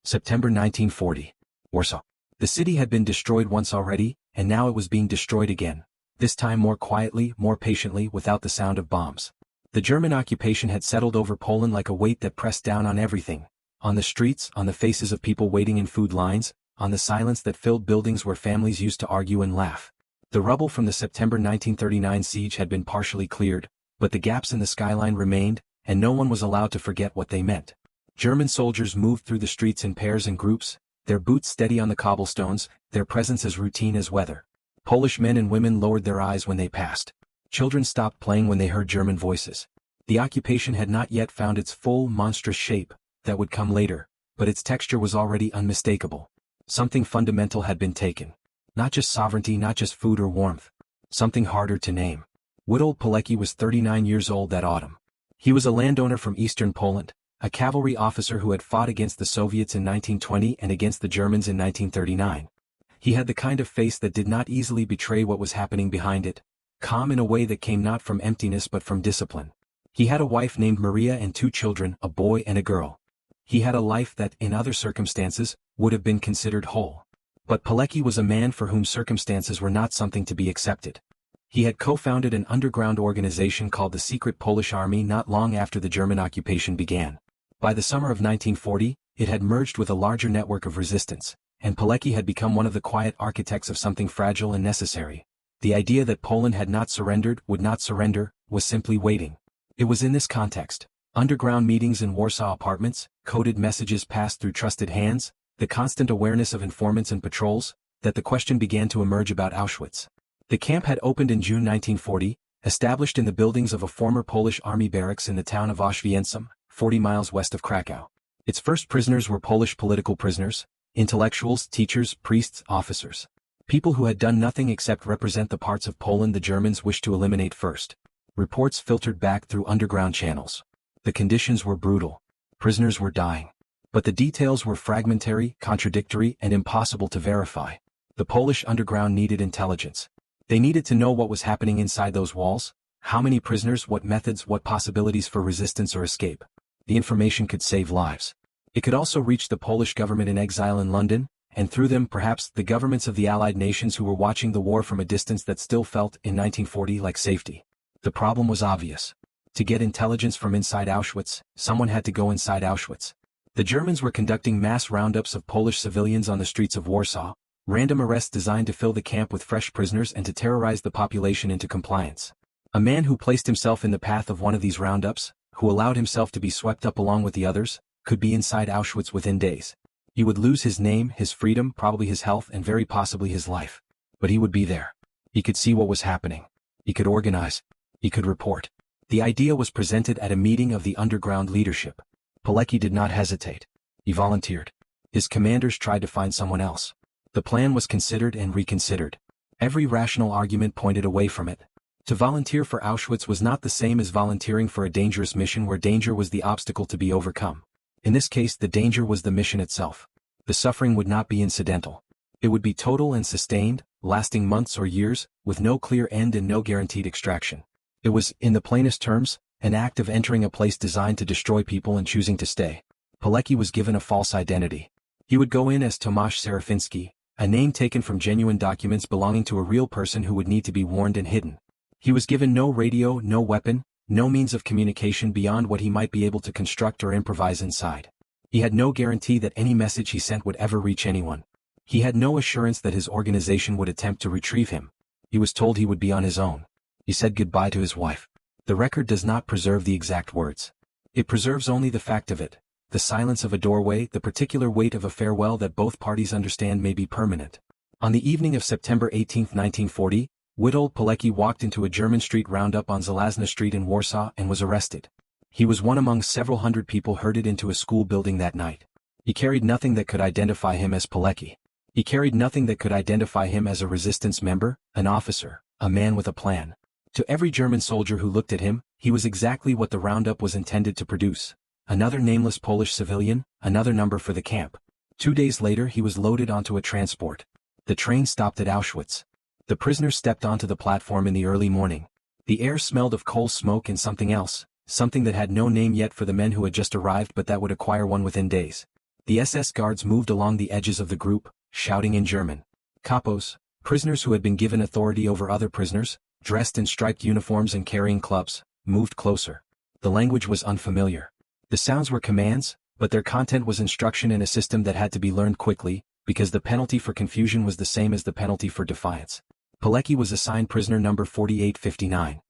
September 1940. Warsaw. The city had been destroyed once already, and now it was being destroyed again. This time more quietly, more patiently, without the sound of bombs. The German occupation had settled over Poland like a weight that pressed down on everything. On the streets, on the faces of people waiting in food lines, on the silence that filled buildings where families used to argue and laugh. The rubble from the September 1939 siege had been partially cleared, but the gaps in the skyline remained, and no one was allowed to forget what they meant. German soldiers moved through the streets in pairs and groups, their boots steady on the cobblestones, their presence as routine as weather. Polish men and women lowered their eyes when they passed. Children stopped playing when they heard German voices. The occupation had not yet found its full, monstrous shape, that would come later, but its texture was already unmistakable. Something fundamental had been taken. Not just sovereignty, not just food or warmth. Something harder to name. Witold Pilecki was 39 years old that autumn. He was a landowner from eastern Poland, a cavalry officer who had fought against the Soviets in 1920 and against the Germans in 1939. He had the kind of face that did not easily betray what was happening behind it, calm in a way that came not from emptiness but from discipline. He had a wife named Maria and 2 children, a boy and a girl. He had a life that, in other circumstances, would have been considered whole. But Pilecki was a man for whom circumstances were not something to be accepted. He had co-founded an underground organization called the Secret Polish Army not long after the German occupation began. By the summer of 1940, it had merged with a larger network of resistance, and Pilecki had become one of the quiet architects of something fragile and necessary. The idea that Poland had not surrendered, would not surrender, was simply waiting. It was in this context, underground meetings in Warsaw apartments, coded messages passed through trusted hands, the constant awareness of informants and patrols, that the question began to emerge about Auschwitz. The camp had opened in June 1940, established in the buildings of a former Polish army barracks in the town of Auschwitz-Birkenau, 40 miles west of Krakow. Its first prisoners were Polish political prisoners, intellectuals, teachers, priests, officers. People who had done nothing except represent the parts of Poland the Germans wished to eliminate first. Reports filtered back through underground channels. The conditions were brutal. Prisoners were dying. But the details were fragmentary, contradictory, and impossible to verify. The Polish underground needed intelligence. They needed to know what was happening inside those walls, how many prisoners, what methods, what possibilities for resistance or escape. The information could save lives. It could also reach the Polish government in exile in London, and through them perhaps the governments of the Allied nations who were watching the war from a distance that still felt, in 1940, like safety. The problem was obvious. To get intelligence from inside Auschwitz, someone had to go inside Auschwitz. The Germans were conducting mass roundups of Polish civilians on the streets of Warsaw, random arrests designed to fill the camp with fresh prisoners and to terrorize the population into compliance. A man who placed himself in the path of one of these roundups, who allowed himself to be swept up along with the others, could be inside Auschwitz within days. He would lose his name, his freedom, probably his health, and very possibly his life. But he would be there. He could see what was happening. He could organize. He could report. The idea was presented at a meeting of the underground leadership. Pilecki did not hesitate. He volunteered. His commanders tried to find someone else. The plan was considered and reconsidered. Every rational argument pointed away from it. To volunteer for Auschwitz was not the same as volunteering for a dangerous mission where danger was the obstacle to be overcome. In this case, the danger was the mission itself. The suffering would not be incidental. It would be total and sustained, lasting months or years, with no clear end and no guaranteed extraction. It was, in the plainest terms, an act of entering a place designed to destroy people and choosing to stay. Pilecki was given a false identity. He would go in as Tomasz Serafiński, a name taken from genuine documents belonging to a real person who would need to be warned and hidden. He was given no radio, no weapon, no means of communication beyond what he might be able to construct or improvise inside. He had no guarantee that any message he sent would ever reach anyone. He had no assurance that his organization would attempt to retrieve him. He was told he would be on his own. He said goodbye to his wife. The record does not preserve the exact words. It preserves only the fact of it, the silence of a doorway, the particular weight of a farewell that both parties understand may be permanent. On the evening of September 18, 1940, Witold Pilecki walked into a German street roundup on Żelazna Street in Warsaw and was arrested. He was one among several hundred people herded into a school building that night. He carried nothing that could identify him as Pilecki. He carried nothing that could identify him as a resistance member, an officer, a man with a plan. To every German soldier who looked at him, he was exactly what the roundup was intended to produce. Another nameless Polish civilian, another number for the camp. 2 days later he was loaded onto a transport. The train stopped at Auschwitz. The prisoners stepped onto the platform in the early morning. The air smelled of coal smoke and something else, something that had no name yet for the men who had just arrived but that would acquire one within days. The SS guards moved along the edges of the group, shouting in German. Capos, prisoners who had been given authority over other prisoners, dressed in striped uniforms and carrying clubs, moved closer. The language was unfamiliar. The sounds were commands, but their content was instruction in a system that had to be learned quickly, because the penalty for confusion was the same as the penalty for defiance. Pilecki was assigned prisoner number 4859.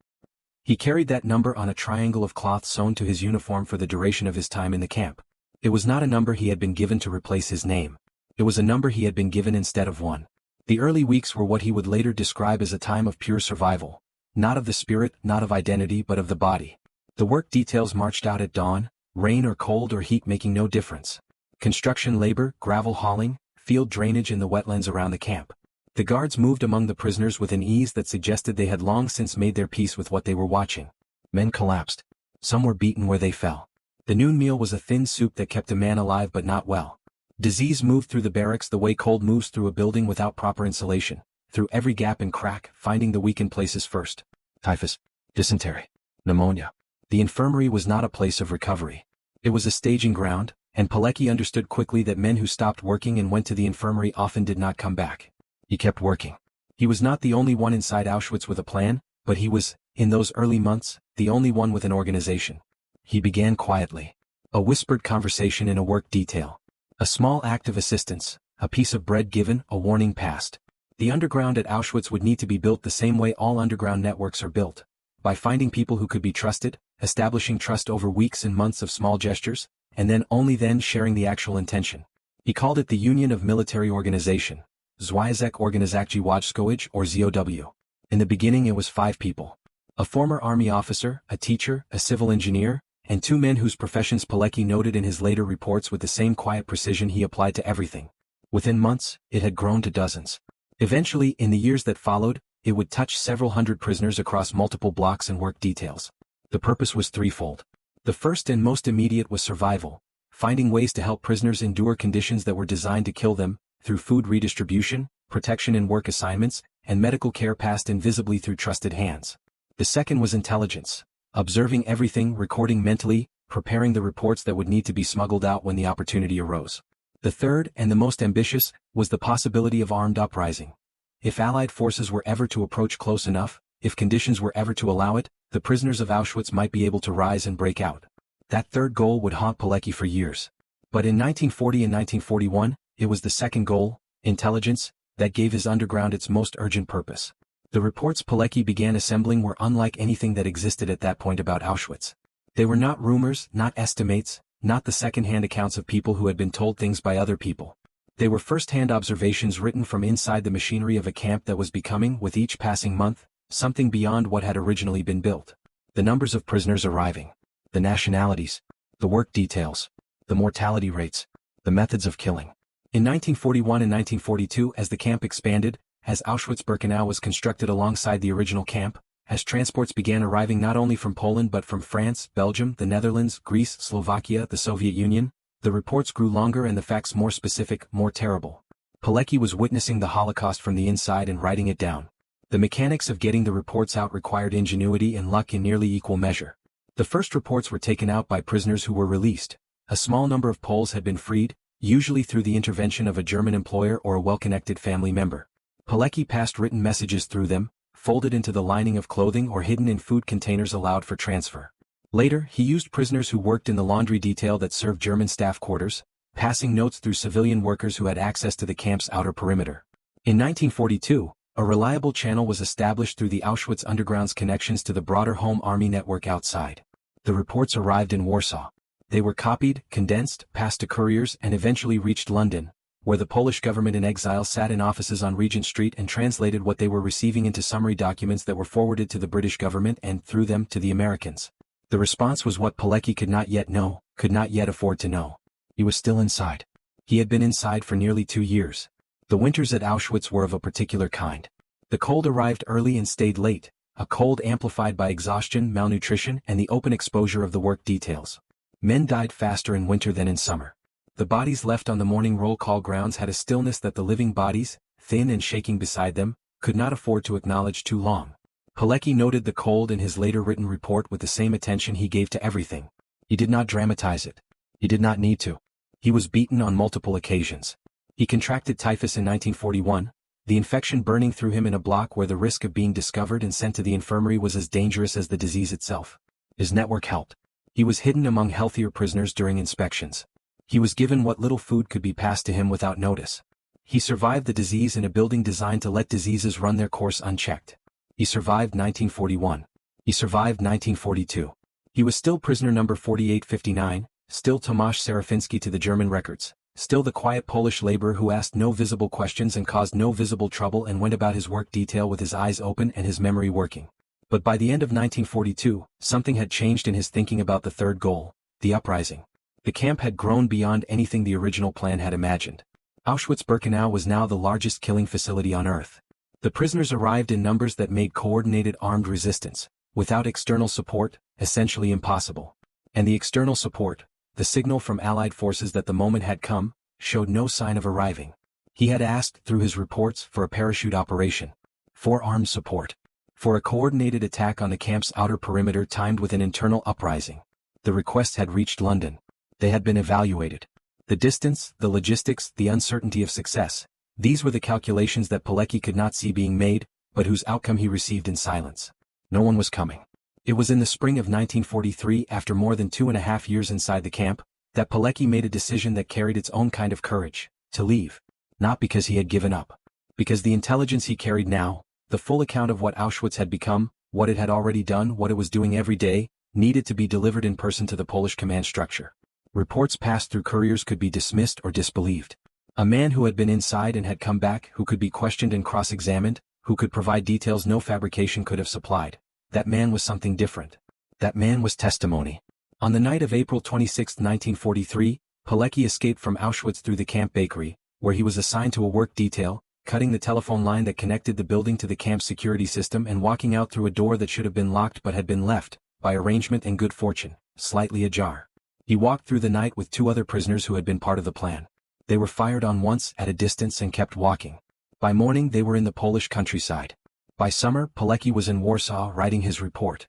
He carried that number on a triangle of cloth sewn to his uniform for the duration of his time in the camp. It was not a number he had been given to replace his name. It was a number he had been given instead of one. The early weeks were what he would later describe as a time of pure survival. Not of the spirit, not of identity, but of the body. The work details marched out at dawn, rain or cold or heat making no difference. Construction labor, gravel hauling, field drainage in the wetlands around the camp. The guards moved among the prisoners with an ease that suggested they had long since made their peace with what they were watching. Men collapsed. Some were beaten where they fell. The noon meal was a thin soup that kept a man alive but not well. Disease moved through the barracks the way cold moves through a building without proper insulation, through every gap and crack, finding the weakened places first. Typhus, dysentery, pneumonia. The infirmary was not a place of recovery. It was a staging ground, and Pilecki understood quickly that men who stopped working and went to the infirmary often did not come back. He kept working. He was not the only one inside Auschwitz with a plan, but he was, in those early months, the only one with an organization. He began quietly. A whispered conversation in a work detail. A small act of assistance, a piece of bread given, a warning passed. The underground at Auschwitz would need to be built the same way all underground networks are built. By finding people who could be trusted, establishing trust over weeks and months of small gestures, and then only then sharing the actual intention. He called it the Union of Military Organization. Związek Organizacji Wojskowych or ZOW. In the beginning it was 5 people. A former army officer, a teacher, a civil engineer, and 2 men whose professions Pilecki noted in his later reports with the same quiet precision he applied to everything. Within months, it had grown to dozens. Eventually, in the years that followed, it would touch several hundred prisoners across multiple blocks and work details. The purpose was threefold. The first and most immediate was survival, finding ways to help prisoners endure conditions that were designed to kill them, through food redistribution, protection in work assignments, and medical care passed invisibly through trusted hands. The second was intelligence, observing everything, recording mentally, preparing the reports that would need to be smuggled out when the opportunity arose. The third, and the most ambitious, was the possibility of armed uprising. If Allied forces were ever to approach close enough, if conditions were ever to allow it, the prisoners of Auschwitz might be able to rise and break out. That third goal would haunt Pilecki for years. But in 1940 and 1941, it was the second goal, intelligence, that gave his underground its most urgent purpose. The reports Pilecki began assembling were unlike anything that existed at that point about Auschwitz. They were not rumors, not estimates, not the second-hand accounts of people who had been told things by other people. They were first-hand observations written from inside the machinery of a camp that was becoming, with each passing month, something beyond what had originally been built. The numbers of prisoners arriving, the nationalities, the work details, the mortality rates, the methods of killing. In 1941 and 1942, as the camp expanded, as Auschwitz-Birkenau was constructed alongside the original camp, as transports began arriving not only from Poland but from France, Belgium, the Netherlands, Greece, Slovakia, the Soviet Union, the reports grew longer and the facts more specific, more terrible. Pilecki was witnessing the Holocaust from the inside and writing it down. The mechanics of getting the reports out required ingenuity and luck in nearly equal measure. The first reports were taken out by prisoners who were released. A small number of Poles had been freed, usually through the intervention of a German employer or a well-connected family member. Pilecki passed written messages through them, folded into the lining of clothing or hidden in food containers allowed for transfer. Later, he used prisoners who worked in the laundry detail that served German staff quarters, passing notes through civilian workers who had access to the camp's outer perimeter. In 1942, a reliable channel was established through the Auschwitz Underground's connections to the broader Home Army network outside. The reports arrived in Warsaw. They were copied, condensed, passed to couriers and eventually reached London, where the Polish government in exile sat in offices on Regent Street and translated what they were receiving into summary documents that were forwarded to the British government and, through them, to the Americans. The response was what Pilecki could not yet know, could not yet afford to know. He was still inside. He had been inside for nearly 2 years. The winters at Auschwitz were of a particular kind. The cold arrived early and stayed late, a cold amplified by exhaustion, malnutrition, and the open exposure of the work details. Men died faster in winter than in summer. The bodies left on the morning roll call grounds had a stillness that the living bodies, thin and shaking beside them, could not afford to acknowledge too long. Pilecki noted the cold in his later written report with the same attention he gave to everything. He did not dramatize it. He did not need to. He was beaten on multiple occasions. He contracted typhus in 1941, the infection burning through him in a block where the risk of being discovered and sent to the infirmary was as dangerous as the disease itself. His network helped. He was hidden among healthier prisoners during inspections. He was given what little food could be passed to him without notice. He survived the disease in a building designed to let diseases run their course unchecked. He survived 1941. He survived 1942. He was still prisoner number 4859, still Tomasz Serafiński to the German records, still the quiet Polish laborer who asked no visible questions and caused no visible trouble and went about his work detail with his eyes open and his memory working. But by the end of 1942, something had changed in his thinking about the third goal, the uprising. The camp had grown beyond anything the original plan had imagined. Auschwitz-Birkenau was now the largest killing facility on Earth. The prisoners arrived in numbers that made coordinated armed resistance, without external support, essentially impossible. And the external support, the signal from Allied forces that the moment had come, showed no sign of arriving. He had asked, through his reports, for a parachute operation. For armed support. For a coordinated attack on the camp's outer perimeter timed with an internal uprising. The requests had reached London. They had been evaluated. The distance, the logistics, the uncertainty of success. These were the calculations that Pilecki could not see being made, but whose outcome he received in silence. No one was coming. It was in the spring of 1943, after more than 2.5 years inside the camp, that Pilecki made a decision that carried its own kind of courage, to leave. Not because he had given up. Because the intelligence he carried now, the full account of what Auschwitz had become, what it had already done, what it was doing every day, needed to be delivered in person to the Polish command structure. Reports passed through couriers could be dismissed or disbelieved. A man who had been inside and had come back, who could be questioned and cross-examined, who could provide details no fabrication could have supplied. That man was something different. That man was testimony. On the night of April 26, 1943, Pilecki escaped from Auschwitz through the camp bakery, where he was assigned to a work detail, cutting the telephone line that connected the building to the camp security system and walking out through a door that should have been locked but had been left, by arrangement and good fortune, slightly ajar. He walked through the night with 2 other prisoners who had been part of the plan. They were fired on once at a distance and kept walking. By morning they were in the Polish countryside. By summer, Pilecki was in Warsaw writing his report.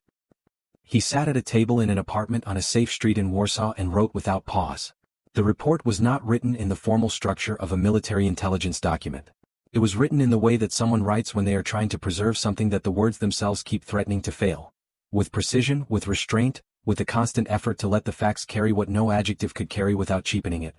He sat at a table in an apartment on a safe street in Warsaw and wrote without pause. The report was not written in the formal structure of a military intelligence document. It was written in the way that someone writes when they are trying to preserve something that the words themselves keep threatening to fail. With precision, with restraint, with a constant effort to let the facts carry what no adjective could carry without cheapening it.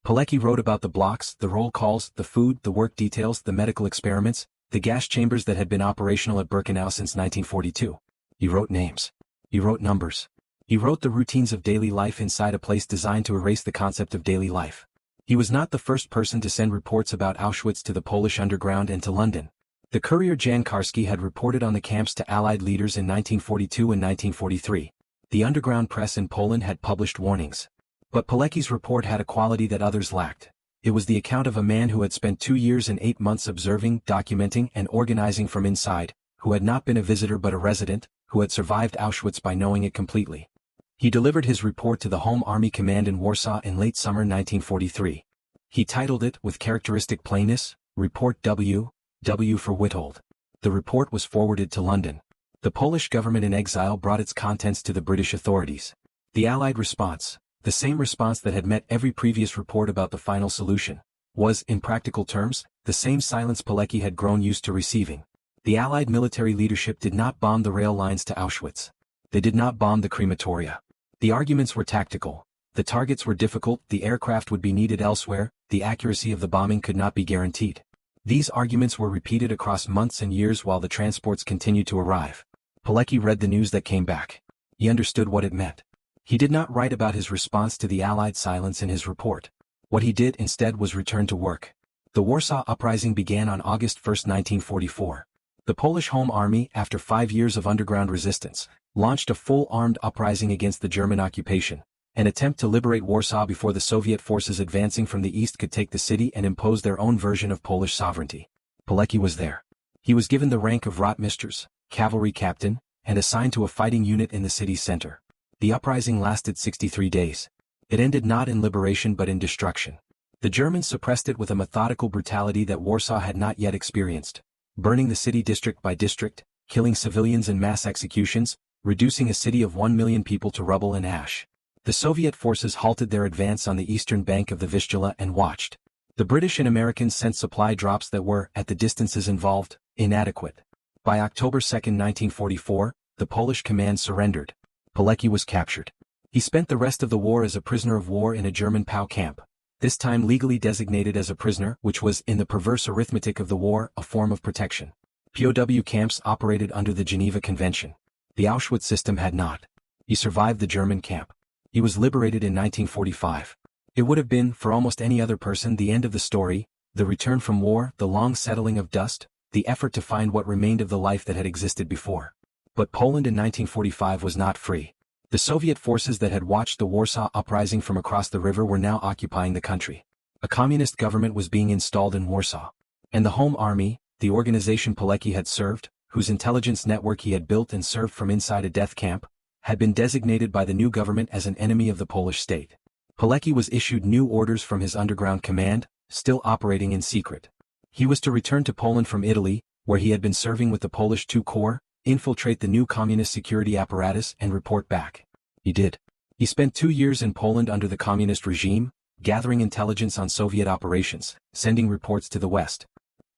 Pilecki wrote about the blocks, the roll calls, the food, the work details, the medical experiments, the gas chambers that had been operational at Birkenau since 1942. He wrote names. He wrote numbers. He wrote the routines of daily life inside a place designed to erase the concept of daily life. He was not the first person to send reports about Auschwitz to the Polish underground and to London. The courier Jan Karski had reported on the camps to Allied leaders in 1942 and 1943. The underground press in Poland had published warnings. But Pilecki's report had a quality that others lacked. It was the account of a man who had spent 2 years and 8 months observing, documenting, and organizing from inside, who had not been a visitor but a resident, who had survived Auschwitz by knowing it completely. He delivered his report to the Home Army Command in Warsaw in late summer 1943. He titled it, with characteristic plainness, Report W. W for Witold. The report was forwarded to London. The Polish government in exile brought its contents to the British authorities. The Allied response, the same response that had met every previous report about the final solution, was, in practical terms, the same silence Pilecki had grown used to receiving. The Allied military leadership did not bomb the rail lines to Auschwitz. They did not bomb the crematoria. The arguments were tactical. The targets were difficult, the aircraft would be needed elsewhere, the accuracy of the bombing could not be guaranteed. These arguments were repeated across months and years while the transports continued to arrive. Pilecki read the news that came back. He understood what it meant. He did not write about his response to the Allied silence in his report. What he did instead was return to work. The Warsaw Uprising began on August 1, 1944. The Polish Home Army, after 5 years of underground resistance, launched a full-armed uprising against the German occupation, an attempt to liberate Warsaw before the Soviet forces advancing from the east could take the city and impose their own version of Polish sovereignty. Pilecki was there. He was given the rank of Rotmisters, cavalry captain, and assigned to a fighting unit in the city's center. The uprising lasted 63 days. It ended not in liberation but in destruction. The Germans suppressed it with a methodical brutality that Warsaw had not yet experienced, burning the city district by district, killing civilians in mass executions, reducing a city of 1 million people to rubble and ash. The Soviet forces halted their advance on the eastern bank of the Vistula and watched. The British and Americans sent supply drops that were, at the distances involved, inadequate. By October 2, 1944, the Polish command surrendered. Pilecki was captured. He spent the rest of the war as a prisoner of war in a German POW camp, this time legally designated as a prisoner, which was, in the perverse arithmetic of the war, a form of protection. POW camps operated under the Geneva Convention. The Auschwitz system had not. He survived the German camp. He was liberated in 1945. It would have been, for almost any other person, the end of the story, the return from war, the long settling of dust, the effort to find what remained of the life that had existed before. But Poland in 1945 was not free. The Soviet forces that had watched the Warsaw Uprising from across the river were now occupying the country. A communist government was being installed in Warsaw. And the Home Army, the organization Pilecki had served, whose intelligence network he had built and served from inside a death camp, had been designated by the new government as an enemy of the Polish state. Pilecki was issued new orders from his underground command, still operating in secret. He was to return to Poland from Italy, where he had been serving with the Polish II Corps, infiltrate the new communist security apparatus and report back. He did. He spent 2 years in Poland under the communist regime, gathering intelligence on Soviet operations, sending reports to the West.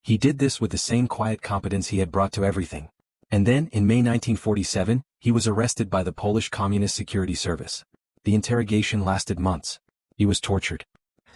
He did this with the same quiet competence he had brought to everything. And then, in May 1947, he was arrested by the Polish Communist Security Service. The interrogation lasted months. He was tortured.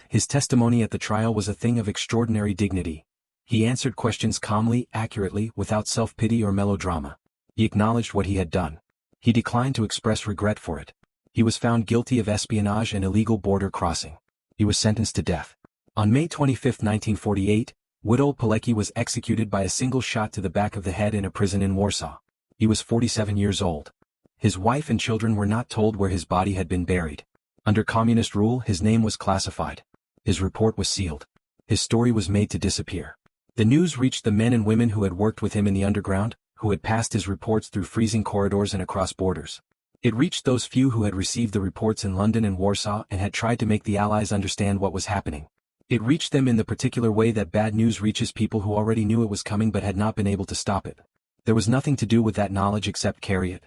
His testimony at the trial was a thing of extraordinary dignity. He answered questions calmly, accurately, without self-pity or melodrama. He acknowledged what he had done. He declined to express regret for it. He was found guilty of espionage and illegal border crossing. He was sentenced to death. On May 25, 1948, Witold Pilecki was executed by a single shot to the back of the head in a prison in Warsaw. He was 47 years old. His wife and children were not told where his body had been buried. Under communist rule, his name was classified. His report was sealed. His story was made to disappear. The news reached the men and women who had worked with him in the underground, who had passed his reports through freezing corridors and across borders. It reached those few who had received the reports in London and Warsaw and had tried to make the Allies understand what was happening. It reached them in the particular way that bad news reaches people who already knew it was coming but had not been able to stop it. There was nothing to do with that knowledge except carry it.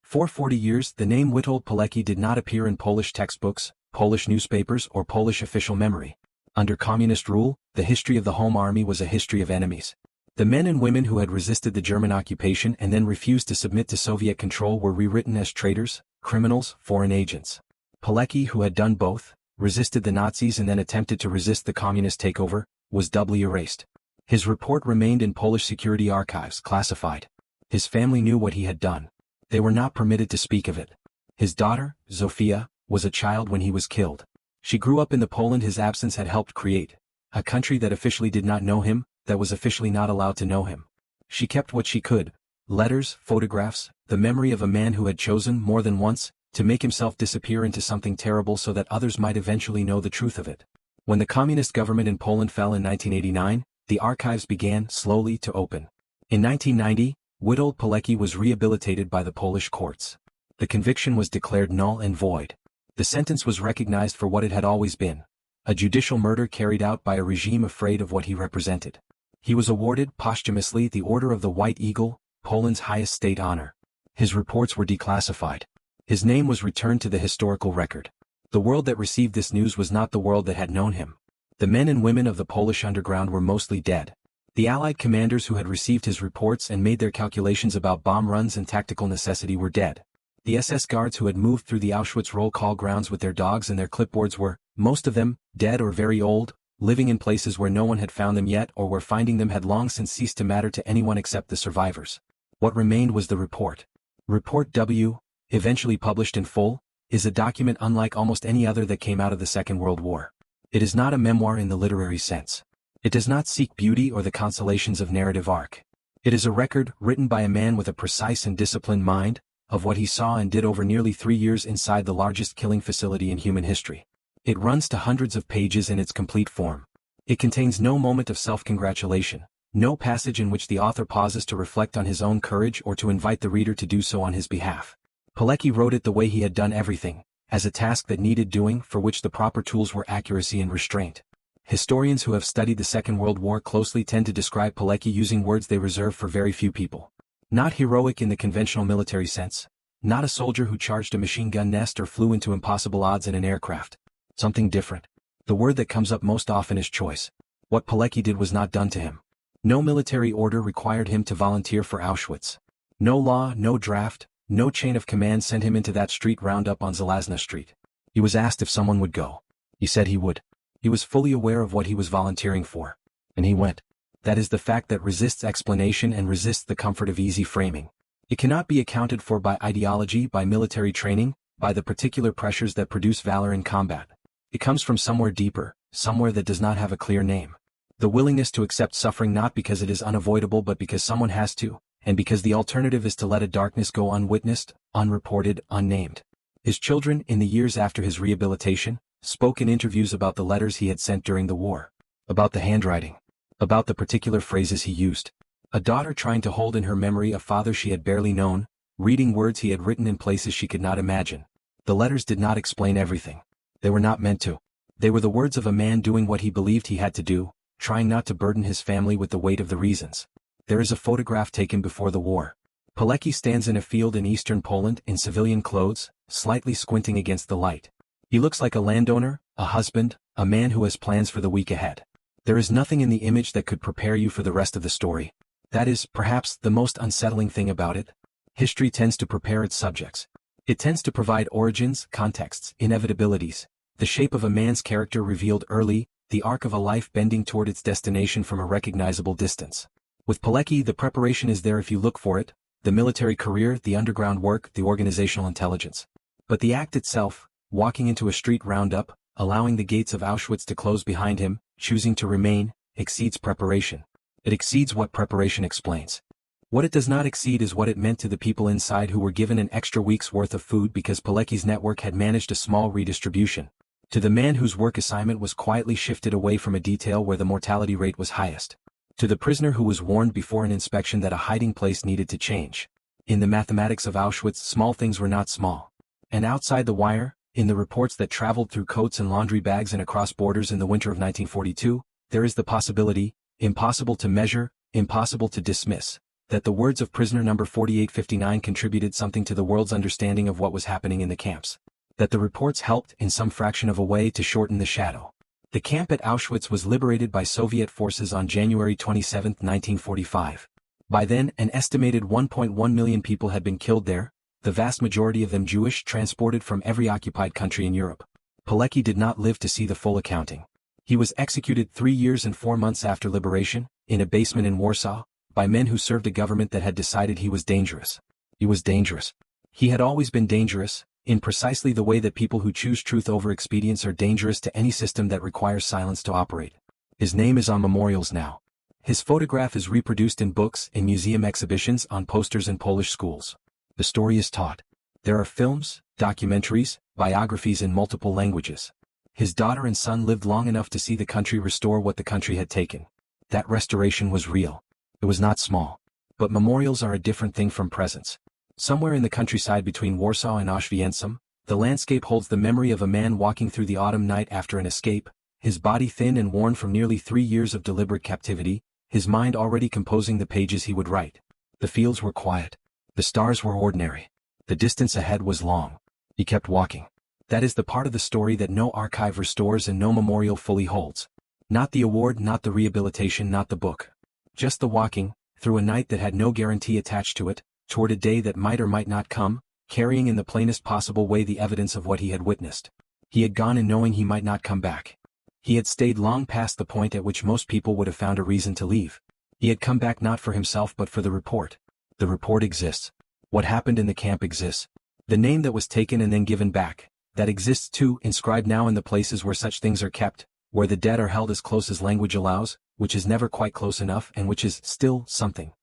For 40 years, the name Witold Pilecki did not appear in Polish textbooks, Polish newspapers, or Polish official memory. Under communist rule, the history of the Home Army was a history of enemies. The men and women who had resisted the German occupation and then refused to submit to Soviet control were rewritten as traitors, criminals, foreign agents. Pilecki, who had done both, resisted the Nazis and then attempted to resist the communist takeover, was doubly erased. His report remained in Polish security archives, classified. His family knew what he had done. They were not permitted to speak of it. His daughter, Zofia, was a child when he was killed. She grew up in the Poland his absence had helped create, a country that officially did not know him, that was officially not allowed to know him. She kept what she could: letters, photographs, the memory of a man who had chosen, more than once, to make himself disappear into something terrible so that others might eventually know the truth of it. When the communist government in Poland fell in 1989, the archives began, slowly, to open. In 1990, Witold Pilecki was rehabilitated by the Polish courts. The conviction was declared null and void. The sentence was recognized for what it had always been: a judicial murder carried out by a regime afraid of what he represented. He was awarded, posthumously, the Order of the White Eagle, Poland's highest state honor. His reports were declassified. His name was returned to the historical record. The world that received this news was not the world that had known him. The men and women of the Polish underground were mostly dead. The Allied commanders who had received his reports and made their calculations about bomb runs and tactical necessity were dead. The SS guards who had moved through the Auschwitz roll call grounds with their dogs and their clipboards were, most of them, dead or very old, living in places where no one had found them yet or where finding them had long since ceased to matter to anyone except the survivors. What remained was the report. Report W, eventually published in full, is a document unlike almost any other that came out of the Second World War. It is not a memoir in the literary sense. It does not seek beauty or the consolations of narrative arc. It is a record, written by a man with a precise and disciplined mind, of what he saw and did over nearly 3 years inside the largest killing facility in human history. It runs to hundreds of pages in its complete form. It contains no moment of self-congratulation, no passage in which the author pauses to reflect on his own courage or to invite the reader to do so on his behalf. Pilecki wrote it the way he had done everything, as a task that needed doing, for which the proper tools were accuracy and restraint. Historians who have studied the Second World War closely tend to describe Pilecki using words they reserve for very few people. Not heroic in the conventional military sense, Not a soldier who charged a machine gun nest or flew into impossible odds in an aircraft. Something different. The word that comes up most often is choice. What Pilecki did was not done to him. No military order required him to volunteer for Auschwitz. No law, no draft, no chain of command sent him into that street roundup on Żelazna Street. He was asked if someone would go. He said he would. He was fully aware of what he was volunteering for. And he went. That is the fact that resists explanation and resists the comfort of easy framing. It cannot be accounted for by ideology, by military training, by the particular pressures that produce valor in combat. It comes from somewhere deeper, somewhere that does not have a clear name. The willingness to accept suffering not because it is unavoidable but because someone has to, and because the alternative is to let a darkness go unwitnessed, unreported, unnamed. His children, in the years after his rehabilitation, spoke in interviews about the letters he had sent during the war. About the handwriting. About the particular phrases he used. A daughter trying to hold in her memory a father she had barely known, reading words he had written in places she could not imagine. The letters did not explain everything. They were not meant to. They were the words of a man doing what he believed he had to do, trying not to burden his family with the weight of the reasons. There is a photograph taken before the war. Pilecki stands in a field in eastern Poland in civilian clothes, slightly squinting against the light. He looks like a landowner, a husband, a man who has plans for the week ahead. There is nothing in the image that could prepare you for the rest of the story. That is, perhaps, the most unsettling thing about it. History tends to prepare its subjects. It tends to provide origins, contexts, inevitabilities, the shape of a man's character revealed early, the arc of a life bending toward its destination from a recognizable distance. With Pilecki, the preparation is there if you look for it, the military career, the underground work, the organizational intelligence. But the act itself, walking into a street roundup, allowing the gates of Auschwitz to close behind him, choosing to remain, exceeds preparation. It exceeds what preparation explains. What it does not exceed is what it meant to the people inside who were given an extra week's worth of food because Pilecki's network had managed a small redistribution. To the man whose work assignment was quietly shifted away from a detail where the mortality rate was highest. To the prisoner who was warned before an inspection that a hiding place needed to change. In the mathematics of Auschwitz, small things were not small. And outside the wire, in the reports that traveled through coats and laundry bags and across borders in the winter of 1942, there is the possibility, impossible to measure, impossible to dismiss, that the words of prisoner number 4859 contributed something to the world's understanding of what was happening in the camps. That the reports helped, in some fraction of a way, to shorten the shadow. The camp at Auschwitz was liberated by Soviet forces on January 27, 1945. By then, an estimated 1.1 million people had been killed there, the vast majority of them Jewish, transported from every occupied country in Europe. Pilecki did not live to see the full accounting. He was executed 3 years and 4 months after liberation, in a basement in Warsaw, by men who served a government that had decided he was dangerous. He was dangerous. He had always been dangerous, in precisely the way that people who choose truth over expedience are dangerous to any system that requires silence to operate. His name is on memorials now. His photograph is reproduced in books, in museum exhibitions, on posters in Polish schools. The story is taught. There are films, documentaries, biographies in multiple languages. His daughter and son lived long enough to see the country restore what the country had taken. That restoration was real. It was not small. But memorials are a different thing from presents. Somewhere in the countryside between Warsaw and Auschwitz, the landscape holds the memory of a man walking through the autumn night after an escape, his body thin and worn from nearly 3 years of deliberate captivity, his mind already composing the pages he would write. The fields were quiet. The stars were ordinary. The distance ahead was long. He kept walking. That is the part of the story that no archive restores and no memorial fully holds. Not the award, not the rehabilitation, not the book. Just the walking, through a night that had no guarantee attached to it, toward a day that might or might not come, carrying in the plainest possible way the evidence of what he had witnessed. He had gone in knowing he might not come back. He had stayed long past the point at which most people would have found a reason to leave. He had come back not for himself but for the report. The report exists. What happened in the camp exists. The name that was taken and then given back, that exists too, inscribed now in the places where such things are kept, where the dead are held as close as language allows, which is never quite close enough and which is still something.